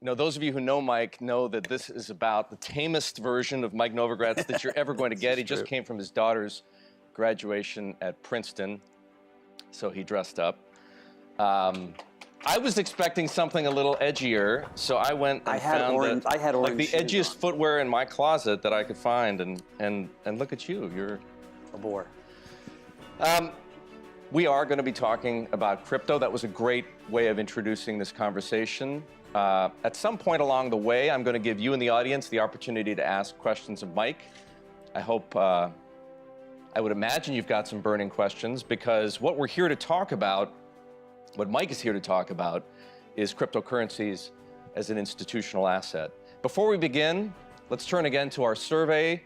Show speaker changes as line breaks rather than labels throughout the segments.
You know, those of you who know Mike know that this is about the tamest version of Mike Novogratz that you're ever going to get. He just came from his daughter's graduation at Princeton, so he dressed up. I was expecting something a little edgier, so I went and found
orange
like the
shoes
edgiest
on.
footwear in my closet that I could find, and look at you, you're
A bore.
We are going to be talking about crypto. That was a great way of introducing this conversation. At some point along the way, I'm going to give you and the audience the opportunity to ask questions of Mike. I hope, I would imagine you've got some burning questions, because what we're here to talk about, what Mike is here to talk about, is cryptocurrencies as an institutional asset. Before we begin, let's turn again to our survey.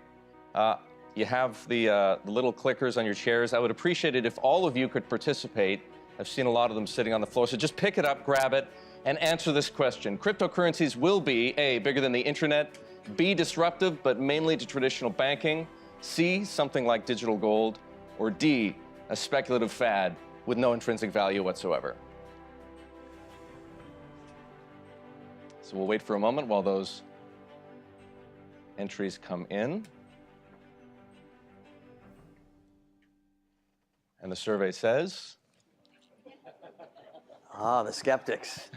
You have the little clickers on your chairs. I would appreciate it if all of you could participate. I've seen a lot of them sitting on the floor, so just pick it up, grab it, and answer this question. Cryptocurrencies will be A, bigger than the internet, B, disruptive, but mainly to traditional banking, C, something like digital gold, or D, a speculative fad with no intrinsic value whatsoever. So we'll wait for a moment while those entries come in. And the survey says?
Ah, the skeptics.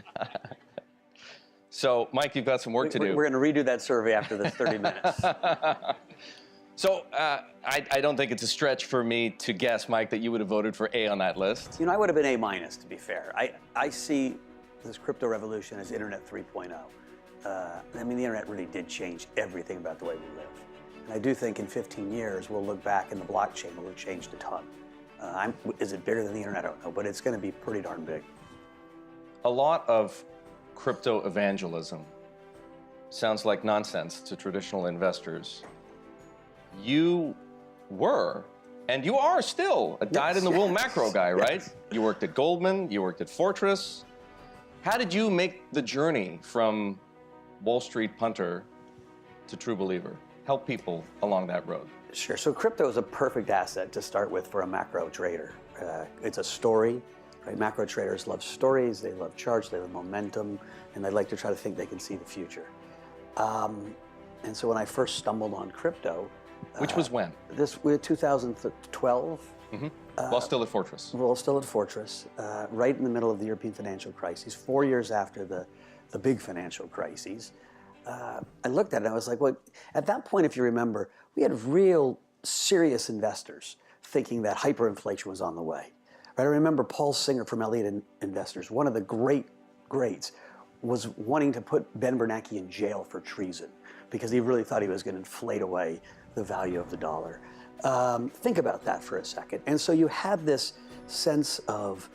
So, Mike, you've got some work to do.
We're going to redo that survey after this 30 minutes.
So, I don't think it's a stretch for me to guess, Mike, that you would have voted for A on that list.
You know, I would have been A-, to be fair. I see this crypto revolution as Internet 3.0. I mean, the Internet really did change everything about the way we live. And I do think in 15 years, we'll look back and the blockchain will have changed a ton. Is it bigger than the Internet? I don't know, but it's going to be pretty darn big.
A lot of crypto evangelism sounds like nonsense to traditional investors. You were, and you are still, a dyed-in-the-wool macro guy, right?
Yes.
You worked at Goldman, you worked at Fortress. How did you make the journey from Wall Street punter to true believer? Help people along that road.
Sure. So crypto is a perfect asset to start with for a macro trader. It's a story, right? Macro traders love stories, they love charts, they love momentum, and they like to try to think they can see the future. And so when I first stumbled on crypto,
which was when?
This was 2012.
Mm-hmm. While still at Fortress.
While still at Fortress, right in the middle of the European financial crisis, 4 years after the big financial crises. I looked at it and I was like, well, at that point, if you remember, we had real serious investors thinking that hyperinflation was on the way. Right? I remember Paul Singer from Elliott Investors, one of the greats, was wanting to put Ben Bernanke in jail for treason because he really thought he was going to inflate away the value of the dollar. Think about that for a second. And so you had this sense of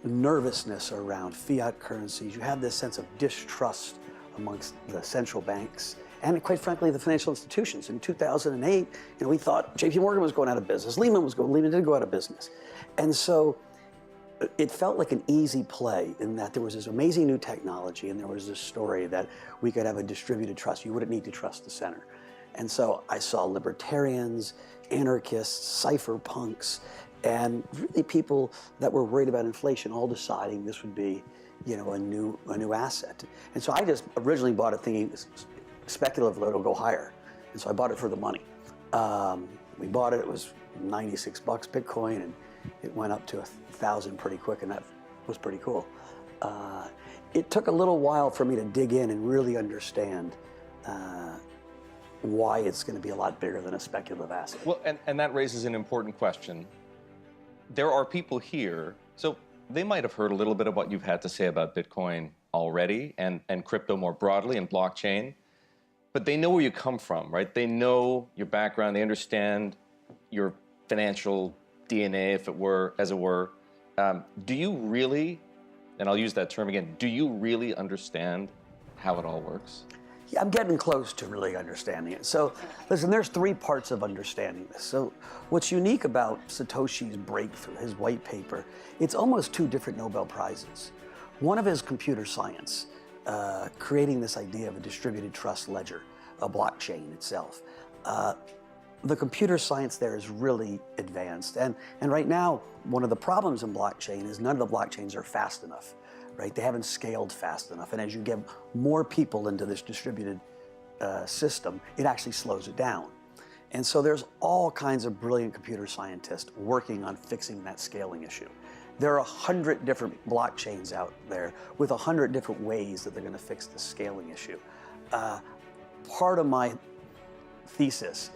nervousness around fiat currencies. You had this sense of distrust amongst the central banks and, quite frankly, the financial institutions. In 2008, we thought J.P. Morgan was going out of business. Lehman did go out of business. And so it felt like an easy play in that there was this amazing new technology and there was this story that we could have a distributed trust. You wouldn't need to trust the center. And so I saw libertarians, anarchists, cypherpunks, and really people that were worried about inflation all deciding this would be, a new asset. And so I just originally bought it thinking speculatively it'll go higher. And so I bought it for the money. We bought it, it was 96 bucks Bitcoin, and it went up to 1,000 pretty quick, and that was pretty cool. It took a little while for me to dig in and really understand why it's going to be a lot bigger than a speculative asset.
Well, and that raises an important question. There are people here, so they might have heard a little bit of what you've had to say about Bitcoin already and crypto more broadly and blockchain, but they know where you come from, right? They know your background, they understand your financial DNA, as it were. Do you really, and I'll use that term again, do you really understand how it all works?
Yeah, I'm getting close to really understanding it. So, listen, there's 3 parts of understanding this. So, what's unique about Satoshi's breakthrough, his white paper, it's almost 2 different Nobel Prizes. One of his computer science, creating this idea of a distributed trust ledger, a blockchain itself. The computer science there is really advanced. And right now, one of the problems in blockchain is none of the blockchains are fast enough. right? They haven't scaled fast enough. And as you get more people into this distributed system, it actually slows it down. And so there's all kinds of brilliant computer scientists working on fixing that scaling issue. There are 100 different blockchains out there with 100 different ways that they're going to fix the scaling issue. Part of my thesis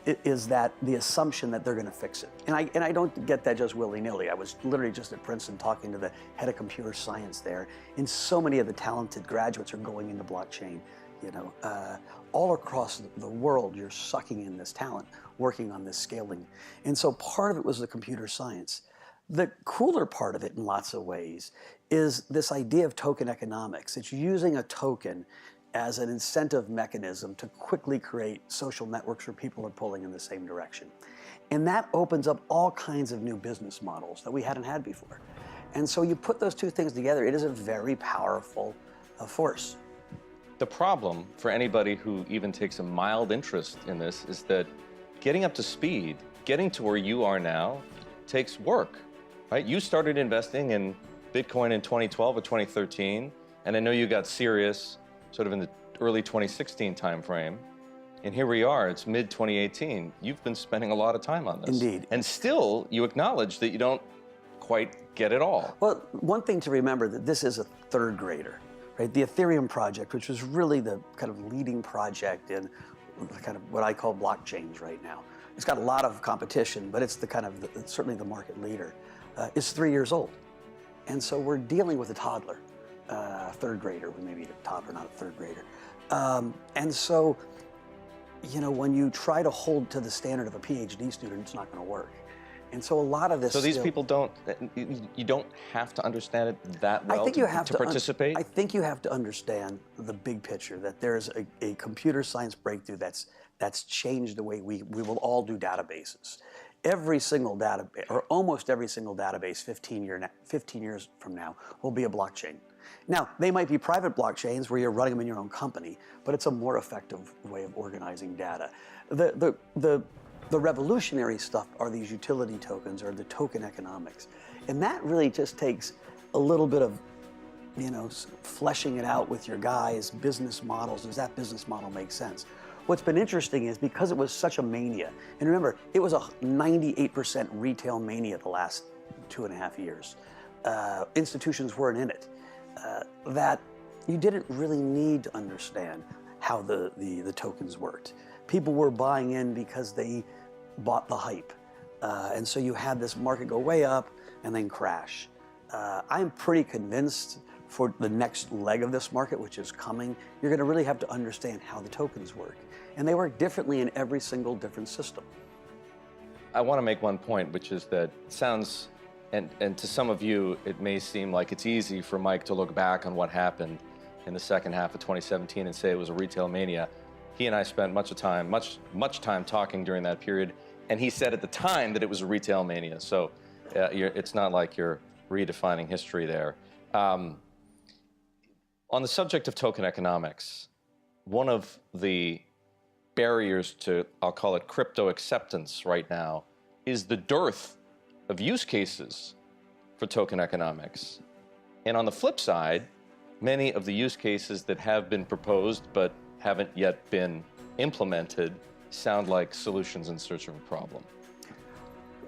is that the assumption that they're going to fix it. And I don't get that just willy-nilly. I was literally just at Princeton talking to the head of computer science there, and so many of the talented graduates are going into blockchain. You know, all across the world, you're sucking in this talent, working on this scaling. And so part of it was the computer science. The cooler part of it, in lots of ways, is this idea of token economics. It's using a token as an incentive mechanism to quickly create social networks where people are pulling in the same direction. And that opens up all kinds of new business models that we hadn't had before. And so you put those two things together, it is a very powerful force.
The problem for anybody who even takes a mild interest in this is that getting up to speed, getting to where you are now, takes work, right? You started investing in Bitcoin in 2012 or 2013, and I know you got serious sort of in the early 2016 timeframe. And here we are, it's mid-2018. You've been spending a lot of time on this.
Indeed.
And still, you acknowledge that you don't quite get it all.
Well, one thing to remember that this is a third grader, right? The Ethereum project, which was really the kind of leading project in kind of what I call blockchains right now. It's got a lot of competition, but it's the kind of, certainly the market leader, is 3 years old. And so we're dealing with a toddler, third grader, maybe a toddler, not a third grader. And so, you know, when you try to hold to the standard of a PhD student, it's not going to work. And so a lot of this.
So these people don't, you don't have to understand it that well to participate?
I think you have to understand the big picture, that there's a computer science breakthrough that's changed the way we will all do databases. Every single database, or almost every single database 15 years from now, will be a blockchain. Now, they might be private blockchains where you're running them in your own company, but it's a more effective way of organizing data. The revolutionary stuff are these utility tokens, or the token economics. And that really just takes a little bit of, you know, fleshing it out with your guys' business models. Does that business model make sense? What's been interesting is because it was such a mania, and remember, it was a 98% retail mania the last 2.5 years. Institutions weren't in it. That you didn't really need to understand how the tokens worked. People were buying in because they bought the hype. And so you had this market go way up and then crash. I'm pretty convinced for the next leg of this market, which is coming, you're going to really have to understand how the tokens work. And they work differently in every single different system.
I want to make one point, which is that it sounds, and to some of you, it may seem like it's easy for Mike to look back on what happened in the second half of 2017 and say it was a retail mania. He and I spent much time talking during that period, and he said at the time that it was a retail mania. So it's not like you're redefining history there. On the subject of token economics, one of the barriers to, I'll call it crypto acceptance right now, is the dearth of use cases for token economics. And on the flip side, many of the use cases that have been proposed but haven't yet been implemented sound like solutions in search of a problem.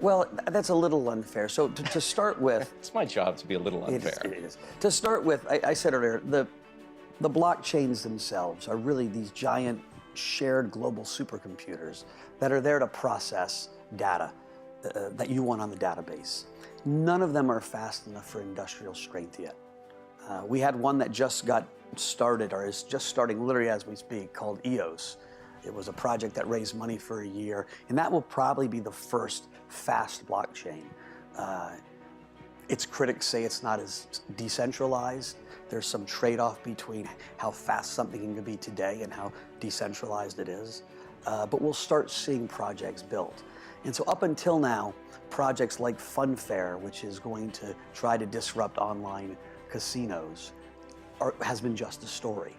Well, that's a little unfair. So to start with...
It's my job to be a little unfair.
It is. To start with, I said earlier, the blockchains themselves are really these giant shared global supercomputers that are there to process data that you want on the database. None of them are fast enough for industrial strength yet. We had one that just got started, or is just starting literally as we speak, called EOS. It was a project that raised money for a year, and that will probably be the first fast blockchain. Its critics say it's not as decentralized. There's some trade-off between how fast something can be today and how decentralized it is. But we'll start seeing projects built. And so up until now, projects like Funfair, which is going to try to disrupt online casinos, has been just a story.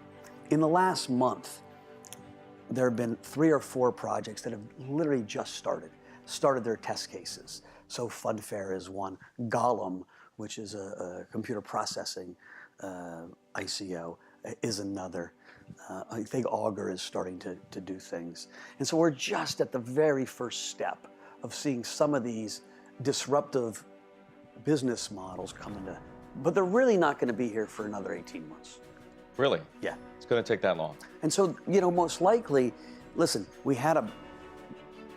In the last month, there have been 3 or 4 projects that have literally just started their test cases. So Funfair is one. Gollum, which is a computer processing ICO is another. I think Augur is starting to do things. And so we're just at the very first step of seeing some of these disruptive business models come into, but they're really not going to be here for another 18 months.
Really?
Yeah.
It's going to take that long.
And so, most likely, listen, we had a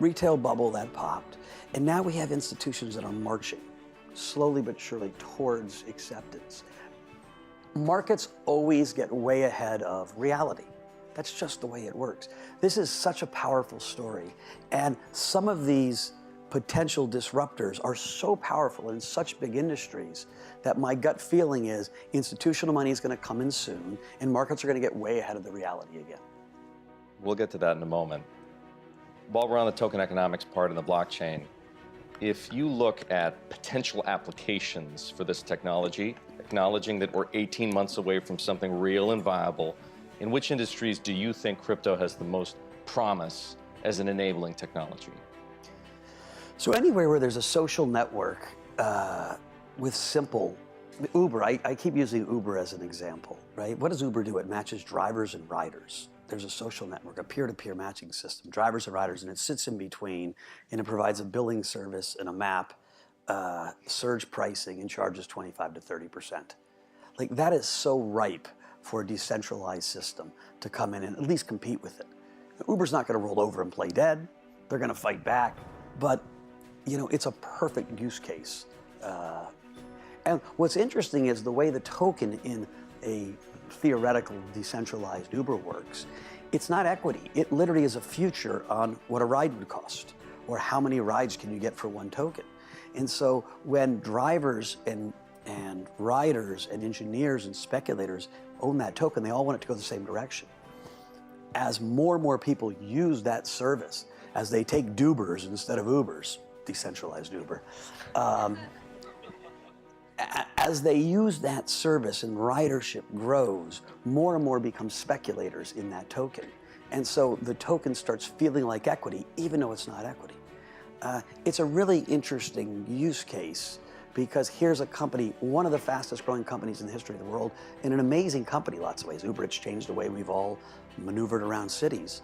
retail bubble that popped, and now we have institutions that are marching slowly but surely towards acceptance. Markets always get way ahead of reality. That's just the way it works. This is such a powerful story, and some of these potential disruptors are so powerful in such big industries that my gut feeling is institutional money is going to come in soon, and markets are going to get way ahead of the reality again.
We'll get to that in a moment. While we're on the token economics part of the blockchain, if you look at potential applications for this technology, acknowledging that we're 18 months away from something real and viable, in which industries do you think crypto has the most promise as an enabling technology?
So anywhere where there's a social network with simple, Uber, I keep using Uber as an example, right? What does Uber do? It matches drivers and riders. There's a social network, a peer-to-peer matching system, drivers and riders, and it sits in between, and it provides a billing service and a map, surge pricing, and charges 25 to 30%. Like, that is so ripe for a decentralized system to come in and at least compete with it. Uber's not going to roll over and play dead. They're going to fight back, but it's a perfect use case. And what's interesting is the way the token in a theoretical decentralized Uber works. It's not equity. It literally is a future on what a ride would cost, or how many rides can you get for one token. And so when drivers and riders and engineers and speculators own that token, they all want it to go the same direction. As more and more people use that service, as they take Dubers instead of Ubers, decentralized Uber, as they use that service and ridership grows, more and more become speculators in that token. And so the token starts feeling like equity, even though it's not equity. It's a really interesting use case, because here's a company, one of the fastest growing companies in the history of the world, and an amazing company in lots of ways. Uber, it's changed the way we've all maneuvered around cities.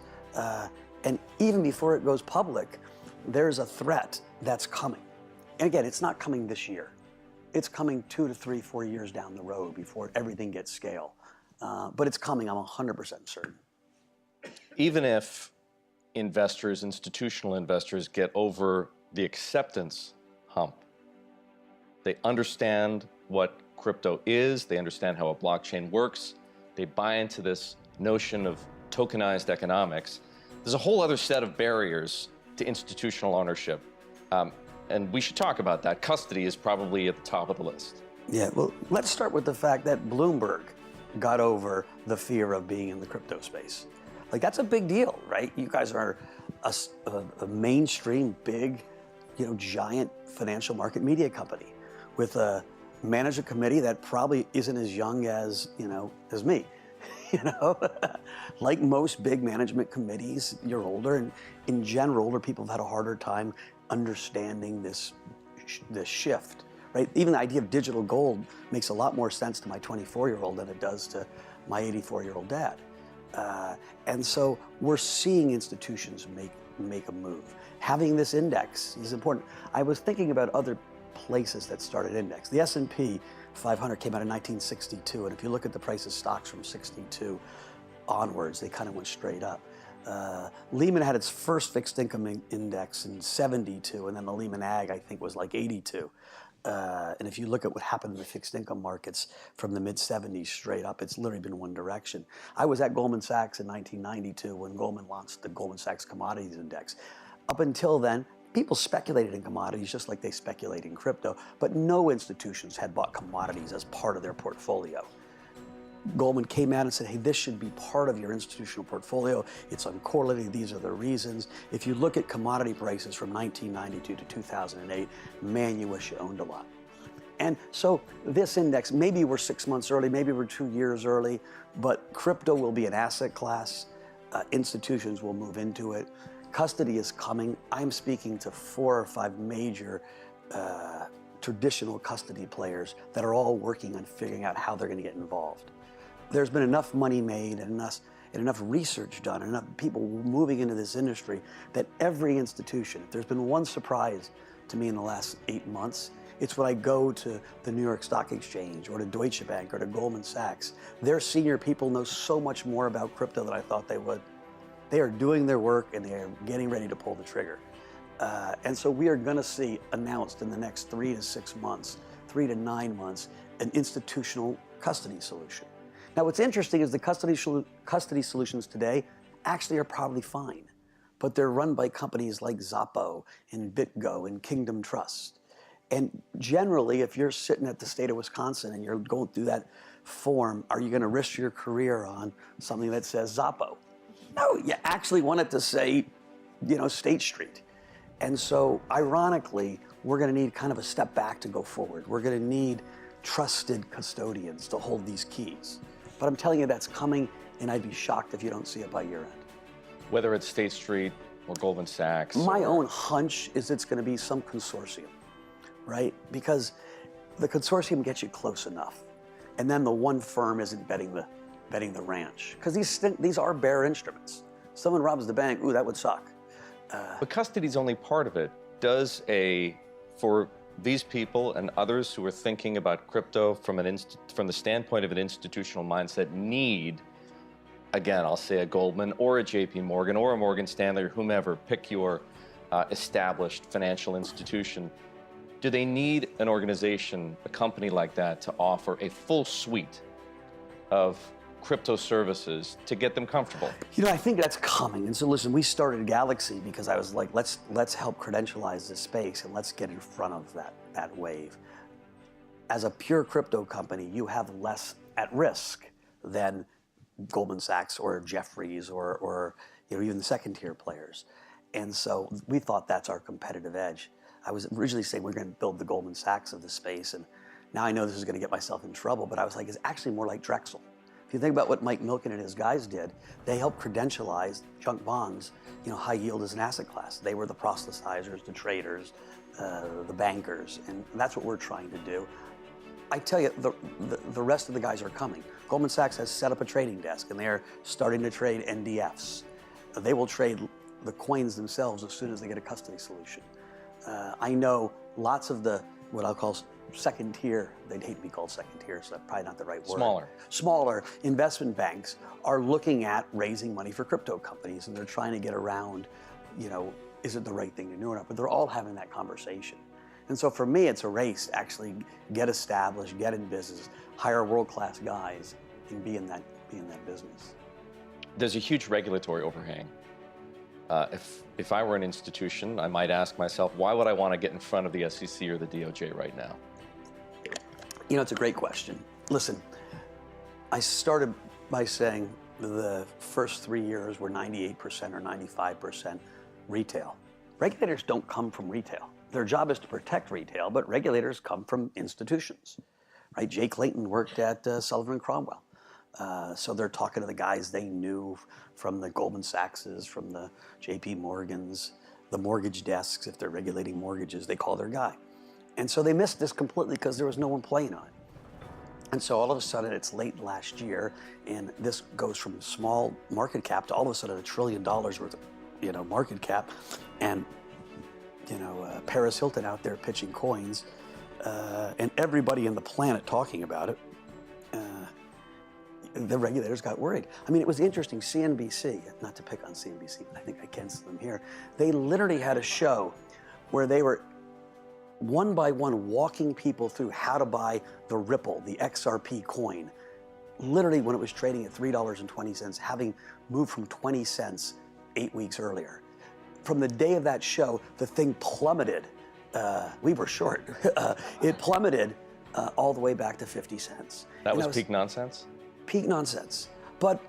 And even before it goes public, there's a threat that's coming. And again, it's not coming this year. It's coming 2 to 3, 4 years down the road before everything gets scale. But it's coming, I'm 100% certain.
Even if investors, institutional investors, get over the acceptance hump, they understand what crypto is, they understand how a blockchain works, they buy into this notion of tokenized economics, there's a whole other set of barriers to institutional ownership. And we should talk about that. Custody is probably at the top of the list.
Yeah, well, let's start with the fact that Bloomberg got over the fear of being in the crypto space. Like, that's a big deal, right? You guys are a mainstream, big, giant financial market media company with a management committee that probably isn't as young as, as me. Like most big management committees, you're older, and in general, older people have had a harder time understanding this shift, right? Even the idea of digital gold makes a lot more sense to my 24-year-old than it does to my 84-year-old dad. And so we're seeing institutions make a move. Having this index is important. I was thinking about other places that started index. The S&P 500 came out in 1962, and if you look at the price of stocks from 62 onwards, they kind of went straight up. Lehman had its first fixed income index in 72, and then the Lehman Ag, I think, was like 82. And if you look at what happened in the fixed income markets from the mid-70s straight up, it's literally been one direction. I was at Goldman Sachs in 1992 when Goldman launched the Goldman Sachs Commodities Index. Up until then, people speculated in commodities just like they speculate in crypto, but no institutions had bought commodities as part of their portfolio. Goldman came out and said, hey, this should be part of your institutional portfolio. It's uncorrelated. These are the reasons. If you look at commodity prices from 1992 to 2008, man, you wish you owned a lot. And so this index, maybe we're 6 months early, maybe we're 2 years early, but crypto will be an asset class. Institutions will move into it. Custody is coming. I'm speaking to 4 or 5 major traditional custody players that are all working on figuring out how they're going to get involved. There's been enough money made and enough research done, and enough people moving into this industry that every institution, if there's been one surprise to me in the last 8 months, it's when I go to the New York Stock Exchange or to Deutsche Bank or to Goldman Sachs. Their senior people know so much more about crypto than I thought they would. They are doing their work and they are getting ready to pull the trigger. And so we are going to see announced in the next 3 to 6 months, 3 to 9 months, an institutional custody solution. Now, what's interesting is the custody solutions today actually are probably fine, but they're run by companies like Zoppo and BitGo and Kingdom Trust. And generally, if you're sitting at the state of Wisconsin and you're going through that form, are you going to risk your career on something that says Zoppo? No, you actually want it to say, State Street. And so, ironically, we're going to need kind of a step back to go forward. We're going to need trusted custodians to hold these keys. But I'm telling you that's coming, and I'd be shocked if you don't see it by year end.
Whether it's State Street or Goldman Sachs.
My own hunch is it's going to be some consortium, right? Because the consortium gets you close enough, and then the one firm isn't betting the ranch. Because these are bearer instruments. Someone robs the bank, ooh, that would suck.
But custody is only part of it. For these people and others who are thinking about crypto from the standpoint of an institutional mindset need, again, I'll say a Goldman or a JP Morgan or a Morgan Stanley or whomever, pick your established financial institution. Do they need an organization, a company like that, to offer a full suite of crypto services to get them comfortable?
I think that's coming. And so listen, we started Galaxy because I was like, let's help credentialize this space and let's get in front of that wave. As a pure crypto company, you have less at risk than Goldman Sachs or Jefferies or even the second tier players. And so we thought that's our competitive edge. I was originally saying we're going to build the Goldman Sachs of the space, and now I know this is going to get myself in trouble, but I was like, it's actually more like Drexel. If you think about what Mike Milken and his guys did, they helped credentialize junk bonds, high yield as an asset class. They were the proselytizers, the traders, the bankers, and that's what we're trying to do. I tell you, the rest of the guys are coming. Goldman Sachs has set up a trading desk, and they are starting to trade NDFs. They will trade the coins themselves as soon as they get a custody solution. I know lots of what I'll call second tier, they'd hate to be called second tier, so that's probably not the right word. Smaller investment banks are looking at raising money for crypto companies, and they're trying to get around, is it the right thing to do or not? But they're all having that conversation. And so for me, it's a race to actually get established, get in business, hire world-class guys, and be in that business.
There's a huge regulatory overhang. If I were an institution, I might ask myself, why would I want to get in front of the SEC or the DOJ right now?
It's a great question. Listen, I started by saying the first 3 years were 98% or 95% retail. Regulators don't come from retail. Their job is to protect retail, but regulators come from institutions, right? Jay Clayton worked at Sullivan & Cromwell. So they're talking to the guys they knew from the Goldman Sachs's, from the JP Morgans, the mortgage desks. If they're regulating mortgages, they call their guy. And so they missed this completely because there was no one playing on it. And so all of a sudden, it's late last year, and this goes from small market cap to all of a sudden $1 trillion worth of, market cap, and Paris Hilton out there pitching coins, and everybody in the planet talking about it. The regulators got worried. I mean, it was interesting. CNBC, not to pick on CNBC, but I think I cancel them here. They literally had a show where they were one by one walking people through how to buy the Ripple, the XRP coin, literally when it was trading at $3.20, having moved from 20 cents 8 weeks earlier. From the day of that show, the thing plummeted. We were short. It plummeted all the way back to 50 cents.
That was peak nonsense?
Peak nonsense. But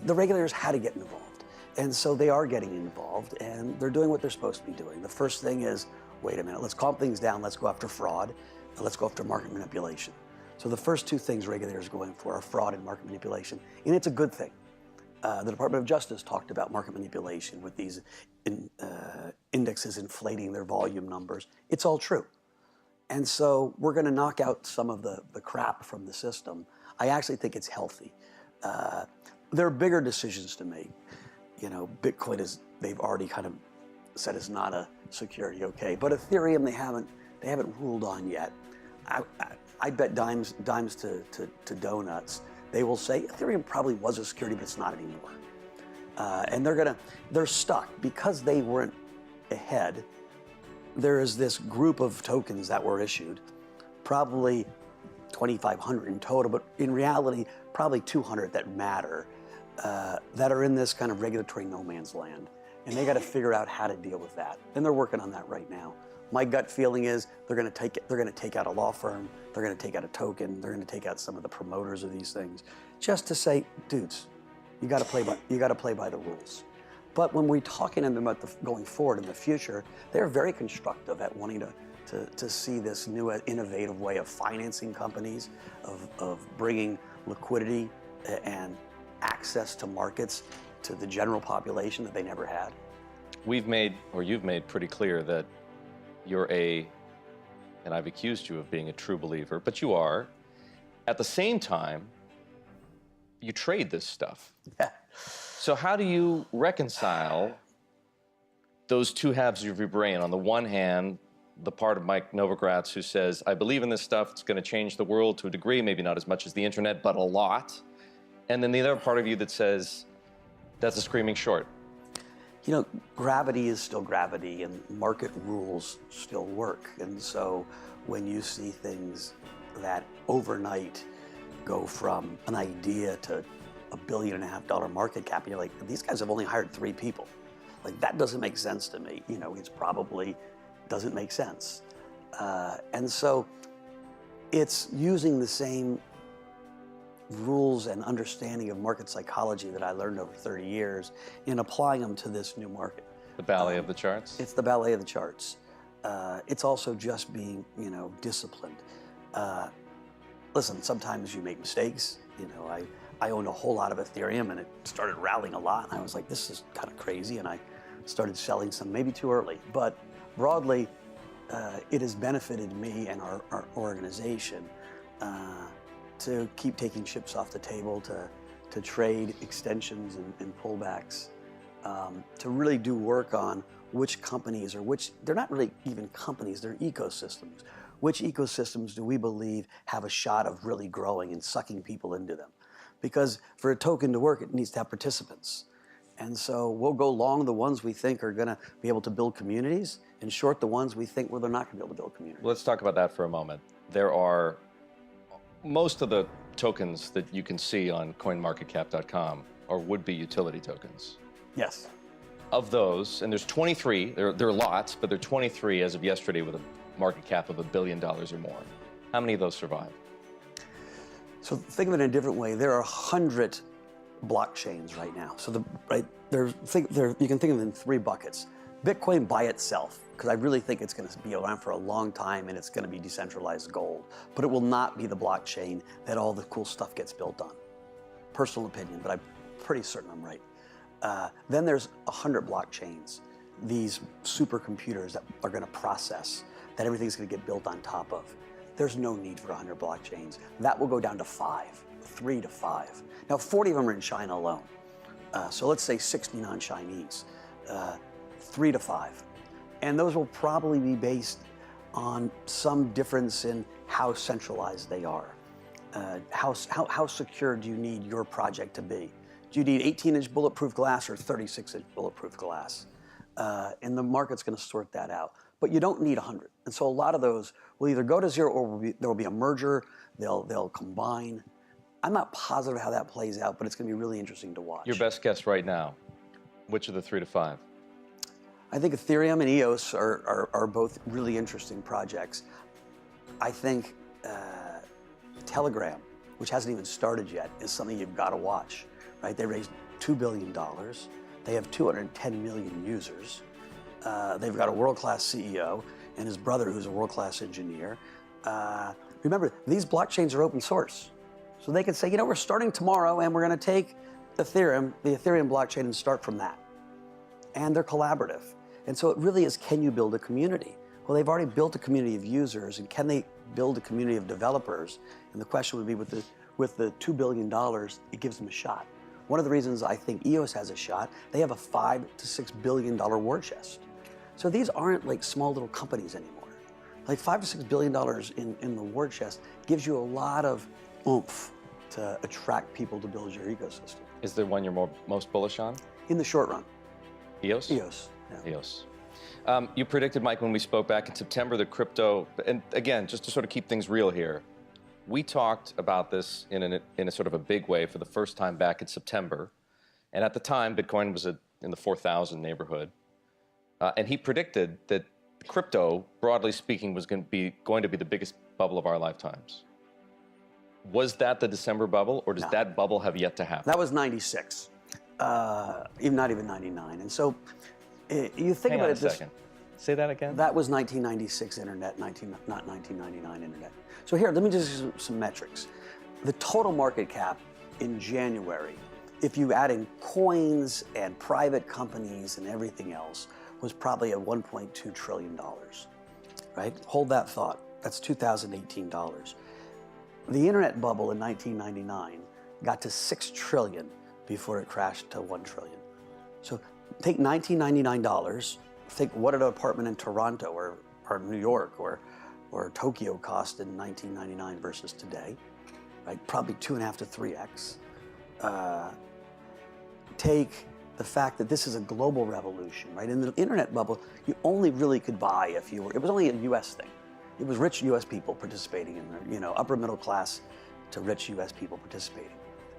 the regulators had to get involved. And so they are getting involved, and they're doing what they're supposed to be doing. The first thing is, wait a minute, let's calm things down, let's go after fraud, and let's go after market manipulation. So the first two things regulators are going for are fraud and market manipulation, and it's a good thing. The Department of Justice talked about market manipulation with these indexes inflating their volume numbers. It's all true. And so we're going to knock out some of the crap from the system. I actually think it's healthy. There are bigger decisions to make. You know, Bitcoin is, they've already kind of said it's not a security, okay. But Ethereum, they haven't ruled on yet. I bet dimes to donuts. They will say Ethereum probably was a security, but it's not anymore. And they're stuck because they weren't ahead. There is this group of tokens that were issued, probably 2,500 in total, but in reality, probably 200 that matter, that are in this kind of regulatory no man's land. And they got to figure out how to deal with that. And they're working on that right now. My gut feeling is they're going to take out a law firm, they're going to take out a token, they're going to take out some of the promoters of these things, just to say, dudes, you got to play by the rules. But when we're talking to them about going forward in the future, they're very constructive at wanting to see this new innovative way of financing companies, of bringing liquidity and access to markets to the general population that they never had.
You've made pretty clear that you're and I've accused you of being a true believer, but you are. At the same time, you trade this stuff.
Yeah.
So how do you reconcile those two halves of your brain? On the one hand, the part of Mike Novogratz who says, I believe in this stuff, it's going to change the world to a degree, maybe not as much as the internet, but a lot. And then the other part of you that says, that's a screaming short.
You know, gravity is still gravity and market rules still work. And so when you see things that overnight go from an idea to $1.5 billion market cap, and you're like, these guys have only hired 3 people. Like, that doesn't make sense to me. You know, it's probably doesn't make sense. And so it's using the same rules and understanding of market psychology that I learned over 30 years in applying them to this new market.
The ballet of the charts?
It's the ballet of the charts. It's also just being, you know, disciplined. Listen, sometimes you make mistakes. You know, I owned a whole lot of Ethereum and it started rallying a lot. And I was like, this is kind of crazy. And I started selling some, maybe too early. But broadly, it has benefited me and our organization to keep taking chips off the table, to trade extensions and pullbacks, to really do work on which companies, they're not really even companies, they're ecosystems. Which ecosystems do we believe have a shot of really growing and sucking people into them? Because for a token to work, it needs to have participants. And so we'll go long the ones we think are going to be able to build communities and short the ones we think, well, they're not going to be able to build communities.
Let's talk about that for a moment. There are most of the tokens that you can see on coinmarketcap.com are would-be utility tokens.
Yes.
Of those, and there's 23, there are lots, but there are 23 as of yesterday with a market cap of $1 billion or more. How many of those survive?
So think of it in a different way. There are 100 blockchains right now. So you can think of them in 3 buckets. Bitcoin by itself, because I really think it's going to be around for a long time and it's going to be decentralized gold. But it will not be the blockchain that all the cool stuff gets built on. Personal opinion, but I'm pretty certain I'm right. Then there's 100 blockchains, these supercomputers that are going to process, that everything's going to get built on top of. There's no need for 100 blockchains. That will go down to 3 to 5. Now, 40 of them are in China alone. So let's say 60 non-Chinese, 3 to 5. And those will probably be based on some difference in how centralized they are. How secure do you need your project to be? Do you need 18-inch bulletproof glass or 36-inch bulletproof glass? And the market's going to sort that out. But you don't need 100. And so a lot of those will either go to zero or there will be a merger. They'll combine. I'm not positive how that plays out, but it's going to be really interesting to watch.
Your best guess right now, which of the 3 to 5?
I think Ethereum and EOS are both really interesting projects. I think Telegram, which hasn't even started yet, is something you've got to watch. Right? They raised $2 billion. They have 210 million users. They've got a world-class CEO and his brother who's a world-class engineer. Remember, these blockchains are open source. So they can say, you know, we're starting tomorrow and we're going to take Ethereum, the Ethereum blockchain, and start from that. And they're collaborative. And so it really is, can you build a community? Well, they've already built a community of users, and can they build a community of developers? And the question would be, with the $2 billion, it gives them a shot. One of the reasons I think EOS has a shot, they have a $5 to $6 billion war chest. So these aren't like small little companies anymore. Like $5 to $6 billion in the war chest gives you a lot of oomph to attract people to build your ecosystem.
Is there one you're most bullish on?
In the short run.
EOS?
EOS, yeah.
EOS. You predicted, Mike, when we spoke back in September, that crypto, and again, just to sort of keep things real here, we talked about this in a sort of a big way for the first time back in September. And at the time, Bitcoin was in the 4,000 neighborhood. And he predicted that crypto, broadly speaking, was going to be the biggest bubble of our lifetimes. Was that the December bubble, or does that bubble have yet to happen?
That was 96, not even 99. And so you think
Hang
about
on
it.
A second. Say that again?
That was 1996 internet, not 1999 internet. So here, let me just use some metrics. The total market cap in January, if you add in coins and private companies and everything else, was probably at $1.2 trillion, right? Hold that thought. That's 2018 dollars. The internet bubble in 1999 got to 6 trillion before it crashed to 1 trillion. So take $1999, think what an apartment in Toronto or New York or Tokyo cost in 1999 versus today, right? Probably 2.5 to 3x. Take the fact that this is a global revolution, right? In the internet bubble, you only really could buy if you were, it was only a US thing. It was rich US people participating in there, upper middle class to rich US people participating.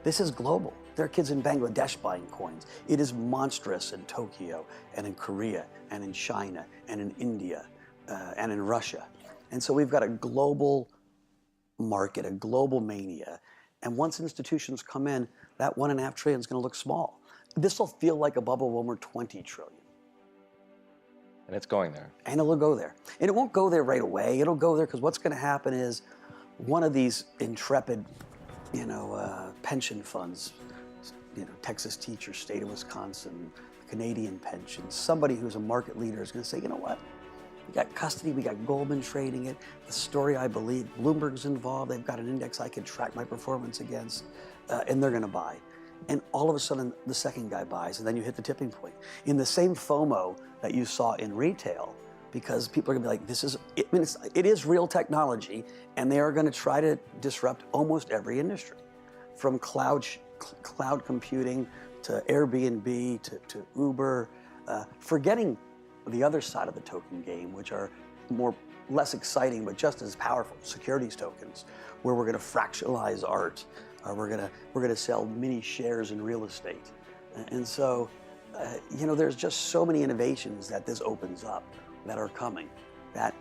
This is global. There are kids in Bangladesh buying coins. It is monstrous in Tokyo and in Korea and in China and in India and in Russia. And so we've got a global market, a global mania. And once institutions come in, that 1.5 trillion is going to look small. This will feel like a bubble when we're 20 trillion.
And it's going there.
And it'll go there. And it won't go there right away. It'll go there because what's going to happen is one of these intrepid, pension funds, Texas Teachers, State of Wisconsin, Canadian pensions, somebody who's a market leader is going to say, you know what? We got custody, we got Goldman trading it. The story I believe, Bloomberg's involved. They've got an index I can track my performance against, and they're going to buy. And all of a sudden, the second guy buys, and then you hit the tipping point. In the same FOMO that you saw in retail, because people are going to be like, it is real technology, and they are going to try to disrupt almost every industry, from cloud computing to Airbnb to Uber, forgetting the other side of the token game, which are less exciting but just as powerful, securities tokens, where we're going to fractionalize art. We're gonna sell mini shares in real estate, and so there's just so many innovations that this opens up that are coming. That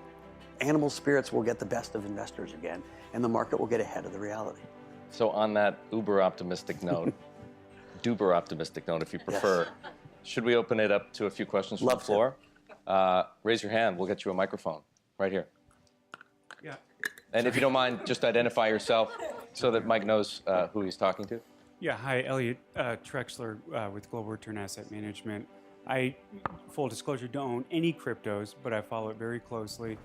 animal spirits will get the best of investors again, and the market will get ahead of the reality.
So on that uber optimistic note, duber optimistic note, if you prefer,
yes.
Should we open it up to a few questions from the floor? Raise your hand. We'll get you a microphone right here.
Yeah.
And if you don't mind, just identify yourself so that Mike knows who he's talking to.
Yeah, hi, Elliot Trexler with Global Return Asset Management. I, full disclosure, don't own any cryptos, but I follow it very closely,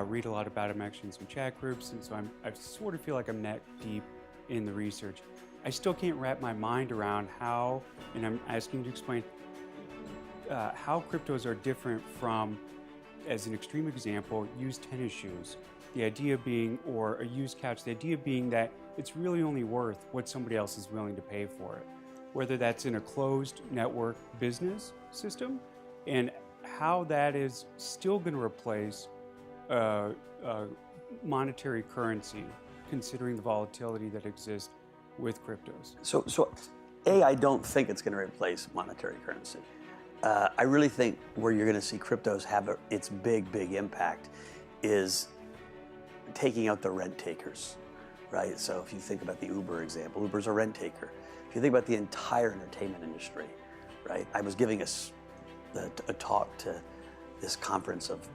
read a lot about them actually in some chat groups, and so I sort of feel like I'm neck deep in the research. I still can't wrap my mind around how, and I'm asking you to explain, how cryptos are different from, as an extreme example, used tennis shoes. The idea being, or a used couch, the idea being that it's really only worth what somebody else is willing to pay for it, whether that's in a closed network business system, and how that is still going to replace monetary currency, considering the volatility that exists with cryptos.
So I don't think it's going to replace monetary currency. I really think where you're going to see cryptos have its big impact is taking out the rent takers, right? So if you think about the Uber example, Uber's a rent taker. If you think about the entire entertainment industry, right? I was giving a talk to this conference of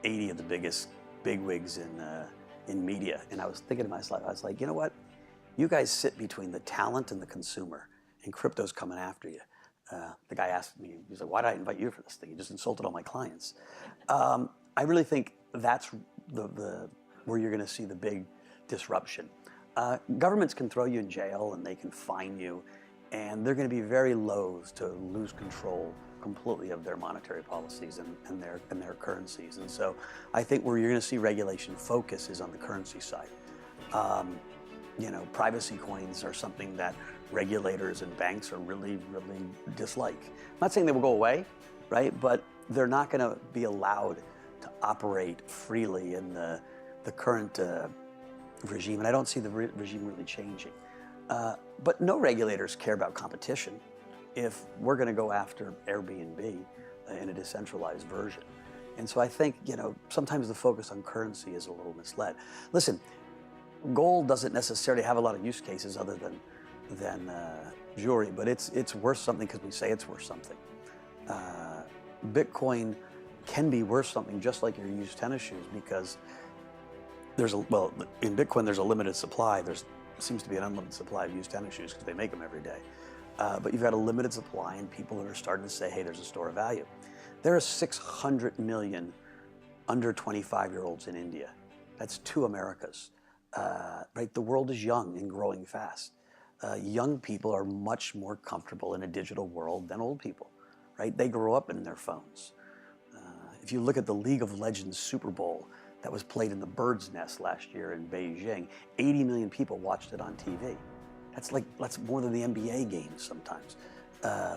80 of the biggest bigwigs in media, and I was thinking to myself, I was like, you know what? You guys sit between the talent and the consumer, and crypto's coming after you. The guy asked me, he was like, why did I invite you for this thing? You just insulted all my clients. I really think that's the where you're going to see the big disruption. Governments can throw you in jail and they can fine you, and they're going to be very loath to lose control completely of their monetary policies and their currencies. And so I think where you're going to see regulation focus is on the currency side. Privacy coins are something that regulators and banks are really dislike. I'm not saying they will go away, right? But they're not going to be allowed to operate freely in the current regime, and I don't see the regime really changing. But no regulators care about competition if we're going to go after Airbnb in a decentralized version. And so I think, sometimes the focus on currency is a little misled. Listen, gold doesn't necessarily have a lot of use cases other than jewelry, but it's worth something because we say it's worth something. Bitcoin can be worth something just like your used tennis shoes, because in Bitcoin there's a limited supply. There seems to be an unlimited supply of used tennis shoes because they make them every day. But you've got a limited supply, and people are starting to say, hey, there's a store of value. There are 600 million under 25-year-olds in India. That's 2 Americas. Right? The world is young and growing fast. Young people are much more comfortable in a digital world than old people. Right? They grow up in their phones. If you look at the League of Legends Super Bowl that was played in the Bird's Nest last year in Beijing, 80 million people watched it on TV. That's more than the NBA games sometimes.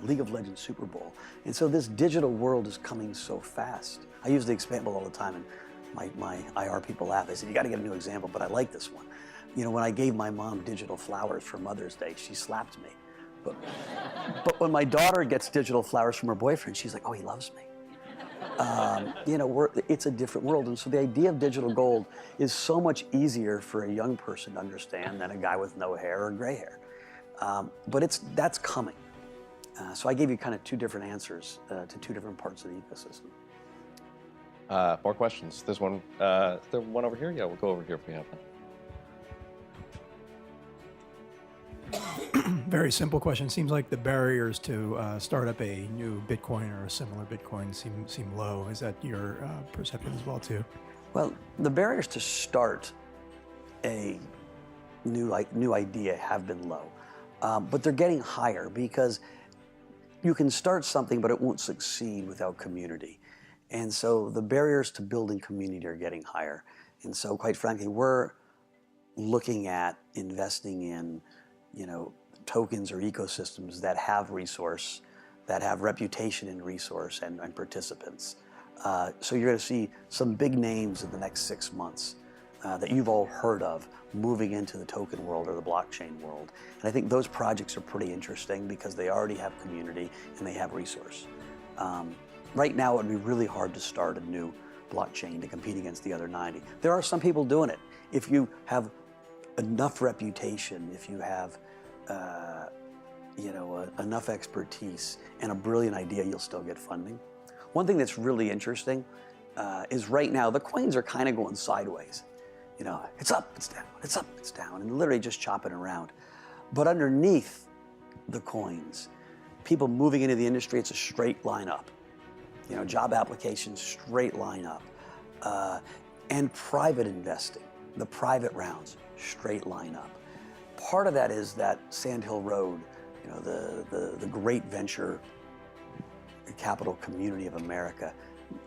League of Legends Super Bowl. And so this digital world is coming so fast. I use the example all the time, and my IR people laugh. They said, you got to get a new example, but I like this one. When I gave my mom digital flowers for Mother's Day, she slapped me. But when my daughter gets digital flowers from her boyfriend, she's like, oh, he loves me. It's a different world. And so the idea of digital gold is so much easier for a young person to understand than a guy with no hair or gray hair. But that's coming. So I gave you kind of 2 different answers to 2 different parts of the ecosystem.
More questions. There's one. Is there one over here? Yeah, we'll go over here if we have one.
Very simple question. Seems like the barriers to start up a new Bitcoin or a similar Bitcoin seem low. Is that your perception as well too?
Well, the barriers to start a new idea have been low, but they're getting higher because you can start something, but it won't succeed without community. And so the barriers to building community are getting higher. And so quite frankly, we're looking at investing in, tokens or ecosystems that have resource, that have reputation in resource and participants. So you're going to see some big names in the next 6 months that you've all heard of moving into the token world or the blockchain world. And I think those projects are pretty interesting because they already have community and they have resource. Right now, it would be really hard to start a new blockchain to compete against the other 90. There are some people doing it. If you have enough reputation, if you have enough expertise and a brilliant idea, you'll still get funding. One thing that's really interesting is right now the coins are kind of going sideways. It's up, it's down, it's up, it's down, and literally just chopping around. But underneath the coins, people moving into the industry, it's a straight line up. Job applications, straight line up. And private investing, the private rounds, straight line up. Part of that is that Sand Hill Road, the great venture capital community of America,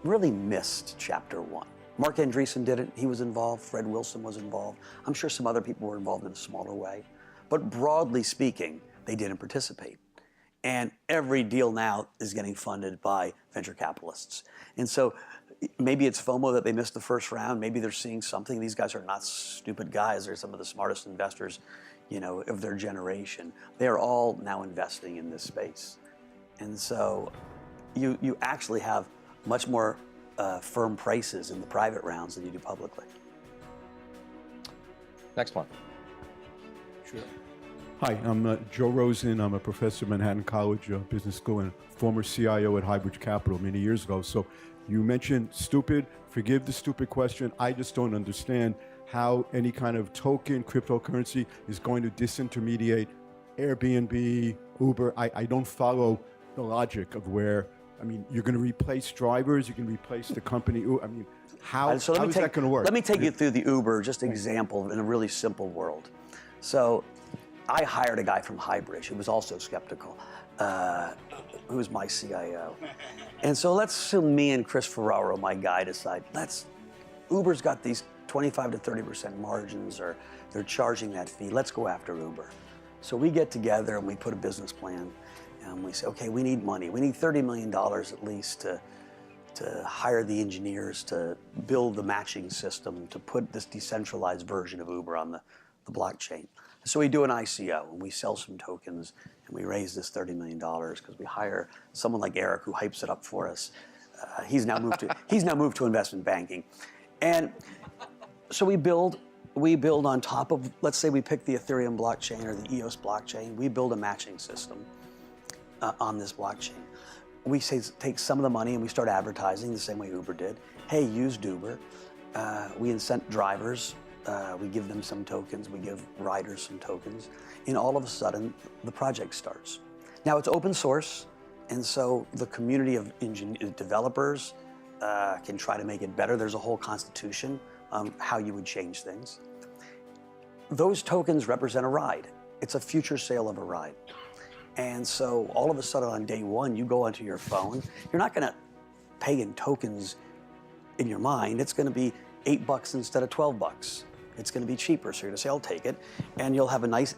really missed chapter 1. Mark Andreessen did it, he was involved, Fred Wilson was involved. I'm sure some other people were involved in a smaller way. But broadly speaking, they didn't participate. And every deal now is getting funded by venture capitalists. And so maybe it's FOMO that they missed the first round. Maybe they're seeing something. These guys are not stupid guys. They're some of the smartest investors, of their generation. They're all now investing in this space. And so you actually have much more firm prices in the private rounds than you do publicly.
Next one.
Sure.
Hi, I'm Joe Rosen. I'm a professor at Manhattan College Business School and former CIO at Highbridge Capital many years ago. So you mentioned stupid. Forgive the stupid question. I just don't understand how any kind of token, cryptocurrency is going to disintermediate Airbnb, Uber. I don't follow the logic of where I mean, you're going to replace drivers. You can replace the company. I mean, how is that going to work?
Let me take you through the Uber, just example in a really simple world. So I hired a guy from Highbridge who was also skeptical, who was my CIO. And so let's assume me and Chris Ferraro, my guy, decide, Uber's got these 25 to 30% margins, or they're charging that fee. Let's go after Uber. So we get together and we put a business plan, and we say, okay, we need money. We need $30 million at least to hire the engineers to build the matching system to put this decentralized version of Uber on the blockchain. So we do an ICO and we sell some tokens and we raise this $30 million because we hire someone like Eric who hypes it up for us. He's now moved to investment banking, and so we build on top of, let's say we pick the Ethereum blockchain or the EOS blockchain. We build a matching system on this blockchain. We say take some of the money and we start advertising the same way Uber did. Hey, use Uber. We incent drivers. We give them some tokens. We give riders some tokens. And all of a sudden, the project starts. Now, it's open source, and so the community of developers can try to make it better. There's a whole constitution on how you would change things. Those tokens represent a ride. It's a future sale of a ride. And so all of a sudden on day one, you go onto your phone. You're not going to pay in tokens in your mind. It's going to be $8 instead of $12. It's going to be cheaper, so you're going to say, I'll take it. And you'll have a nice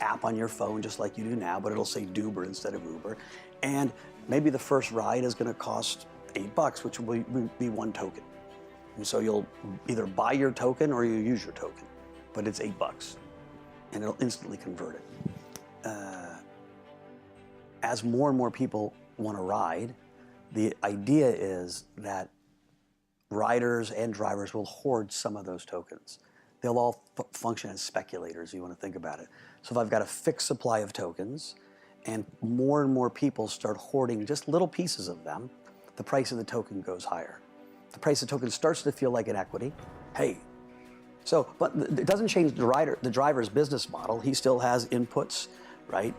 app on your phone just like you do now, but it'll say Duber instead of Uber. And maybe the first ride is going to cost $8, which will be one token. And so you'll either buy your token or you use your token, but it's $8, and it'll instantly convert it. As more and more people want to ride, the idea is that riders and drivers will hoard some of those tokens. They'll all function as speculators, you want to think about it. So if I've got a fixed supply of tokens and more people start hoarding just little pieces of them, the price of the token goes higher. The price of the token starts to feel like an equity. Hey, but it doesn't change the driver's business model. He still has inputs, right?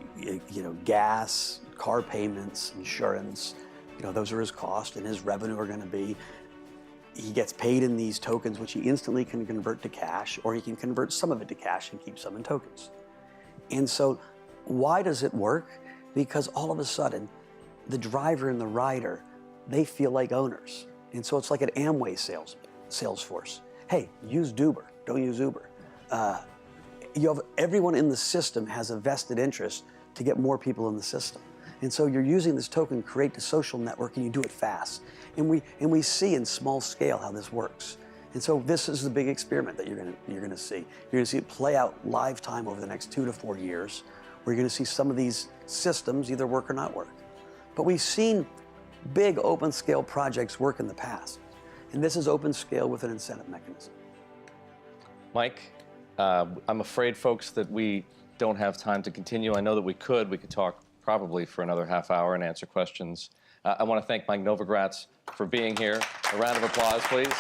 Gas, car payments, insurance, those are his costs, and his revenue are going to be, he gets paid in these tokens, which he instantly can convert to cash, or he can convert some of it to cash and keep some in tokens. And so why does it work? Because all of a sudden, the driver and the rider, they feel like owners. And so it's like an Amway sales force. Hey, use Duber, don't use Uber. Everyone in the system has a vested interest to get more people in the system. And so you're using this token to create the social network, and you do it fast. And we see in small scale how this works. And so this is the big experiment that you're gonna see. You're gonna see it play out live time over the next 2 to 4 years, where you're gonna see some of these systems either work or not work. But we've seen big open scale projects work in the past. And this is open scale with an incentive mechanism.
Mike, I'm afraid, folks, that we don't have time to continue. I know that we could talk probably for another half hour and answer questions. I want to thank Mike Novogratz for being here. A round of applause, please.